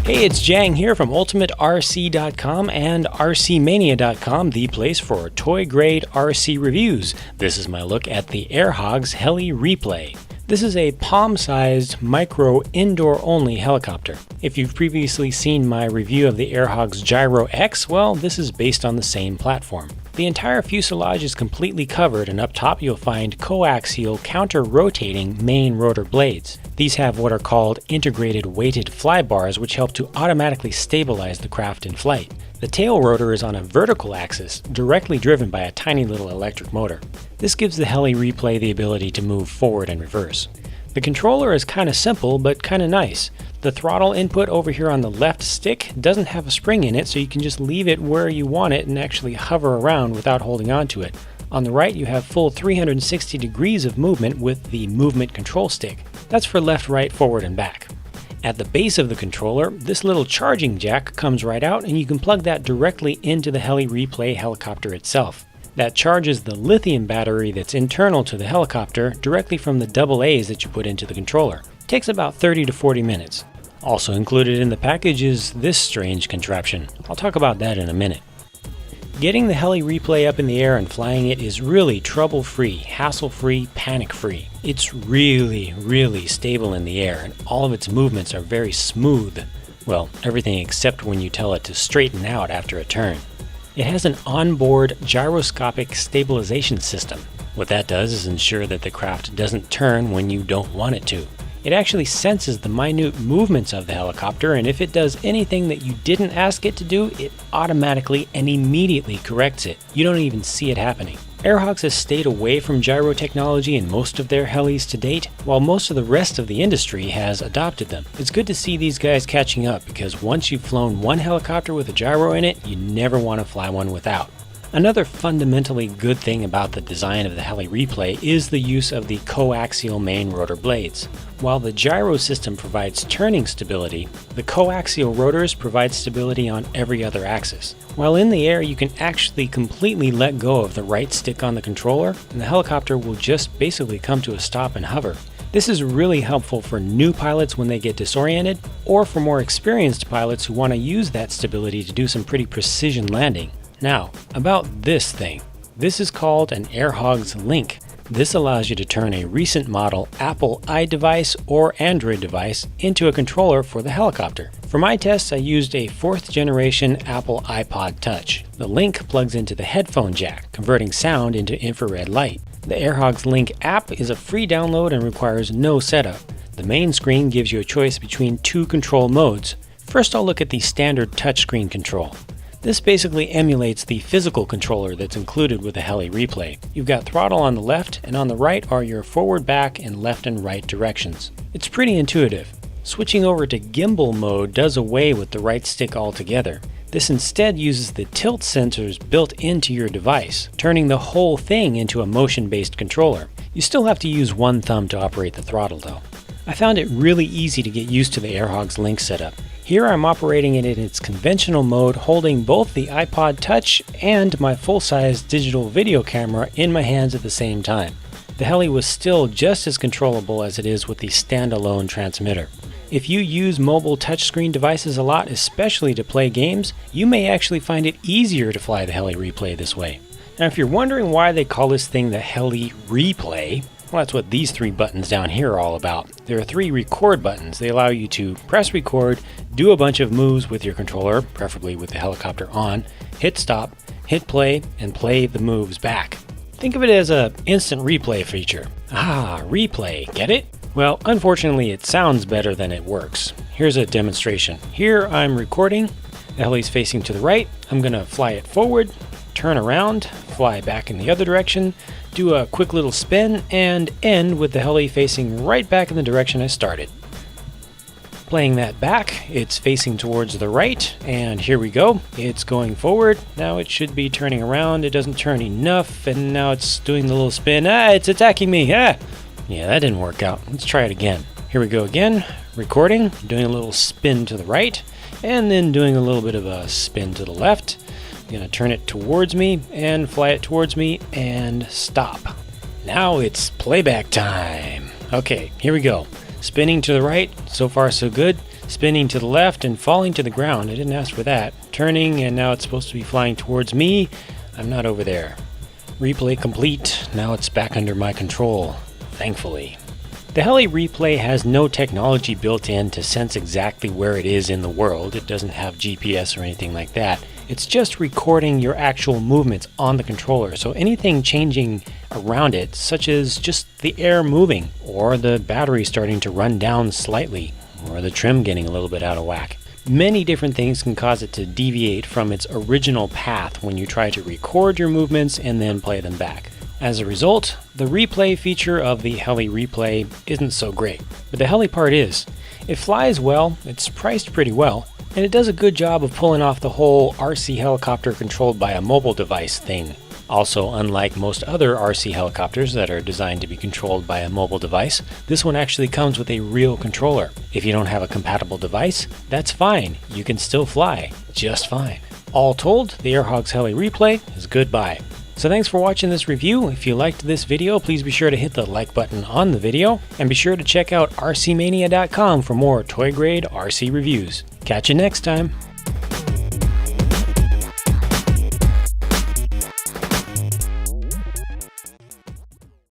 Hey, it's Jang here from UltimateRC.com and RCmania.com, the place for toy-grade RC reviews. This is my look at the Air Hogs Heli Replay. This is a palm-sized, micro, indoor-only helicopter. If you've previously seen my review of the Air Hogs Gyro X, well, this is based on the same platform. The entire fuselage is completely covered, and up top you'll find coaxial, counter-rotating main rotor blades. These have what are called integrated weighted fly bars, which help to automatically stabilize the craft in flight. The tail rotor is on a vertical axis, directly driven by a tiny little electric motor. This gives the Heli Replay the ability to move forward and reverse. The controller is kind of simple, but kind of nice. The throttle input over here on the left stick doesn't have a spring in it, so you can just leave it where you want it and actually hover around without holding on to it. On the right, you have full 360 degrees of movement with the movement control stick. That's for left, right, forward, and back. At the base of the controller, this little charging jack comes right out, and you can plug that directly into the Heli Replay helicopter itself. That charges the lithium battery that's internal to the helicopter directly from the AA's that you put into the controller. It takes about 30 to 40 minutes. Also included in the package is this strange contraption. I'll talk about that in a minute. Getting the Heli Replay up in the air and flying it is really trouble-free, hassle-free, panic-free. It's really stable in the air, and all of its movements are very smooth. Well, everything except when you tell it to straighten out after a turn. It has an onboard gyroscopic stabilization system. What that does is ensure that the craft doesn't turn when you don't want it to. It actually senses the minute movements of the helicopter, and if it does anything that you didn't ask it to do, it automatically and immediately corrects it. You don't even see it happening. Air Hogs has stayed away from gyro technology in most of their helis to date, while most of the rest of the industry has adopted them. It's good to see these guys catching up, because once you've flown one helicopter with a gyro in it, you never want to fly one without. Another fundamentally good thing about the design of the Heli Replay is the use of the coaxial main rotor blades. While the gyro system provides turning stability, the coaxial rotors provide stability on every other axis. While in the air, you can actually completely let go of the right stick on the controller, and the helicopter will just basically come to a stop and hover. This is really helpful for new pilots when they get disoriented, or for more experienced pilots who want to use that stability to do some pretty precision landing. Now, about this thing. This is called an Air Hogs Link. This allows you to turn a recent model Apple iDevice or Android device into a controller for the helicopter. For my tests, I used a 4th generation Apple iPod Touch. The Link plugs into the headphone jack, converting sound into infrared light. The Air Hogs Link app is a free download and requires no setup. The main screen gives you a choice between 2 control modes. First, I'll look at the standard touchscreen control. This basically emulates the physical controller that's included with the Heli Replay. You've got throttle on the left, and on the right are your forward, back, and left and right directions. It's pretty intuitive. Switching over to gimbal mode does away with the right stick altogether. This instead uses the tilt sensors built into your device, turning the whole thing into a motion-based controller. You still have to use one thumb to operate the throttle though. I found it really easy to get used to the Air Hogs Link setup. Here I'm operating it in its conventional mode, holding both the iPod Touch and my full-size digital video camera in my hands at the same time. The Heli was still just as controllable as it is with the standalone transmitter. If you use mobile touchscreen devices a lot, especially to play games, you may actually find it easier to fly the Heli Replay this way. Now, if you're wondering why they call this thing the Heli Replay, well, that's what these 3 buttons down here are all about. There are 3 record buttons. They allow you to press record, do a bunch of moves with your controller, preferably with the helicopter on, hit stop, hit play, and play the moves back. Think of it as an instant replay feature. Ah, replay, get it? Well, unfortunately it sounds better than it works. Here's a demonstration. Here I'm recording, the heli's facing to the right, I'm gonna fly it forward, turn around, fly back in the other direction, do a quick little spin, and end with the heli facing right back in the direction I started. Playing that back, it's facing towards the right, and here we go. It's going forward. Now it should be turning around. It doesn't turn enough, and now it's doing the little spin. It's attacking me. Yeah, that didn't work out. Let's try it again. Here we go again. Recording, doing a little spin to the right, and then doing a little bit of a spin to the left. I'm gonna turn it towards me and fly it towards me and stop. Now it's playback time. Okay, here we go. Spinning to the right, so far so good. spinning to the left and falling to the ground. I didn't ask for that. Turning, and now it's supposed to be flying towards me. I'm not over there. Replay complete. Now it's back under my control, thankfully. The Heli Replay has no technology built in to sense exactly where it is in the world. It doesn't have GPS or anything like that. It's just recording your actual movements on the controller, so anything changing around it, such as just the air moving, or the battery starting to run down slightly, or the trim getting a little bit out of whack. Many different things can cause it to deviate from its original path when you try to record your movements and then play them back. As a result, the replay feature of the Heli Replay isn't so great, but the Heli part is. It flies well, it's priced pretty well, and it does a good job of pulling off the whole RC helicopter controlled by a mobile device thing. Also, unlike most other RC helicopters that are designed to be controlled by a mobile device, this one actually comes with a real controller. If you don't have a compatible device, that's fine. You can still fly just fine. All told, the Air Hogs Heli Replay is a good buy. So thanks for watching this review. If you liked this video, please be sure to hit the like button on the video, and be sure to check out rcmania.com for more toy grade RC reviews. Catch you next time.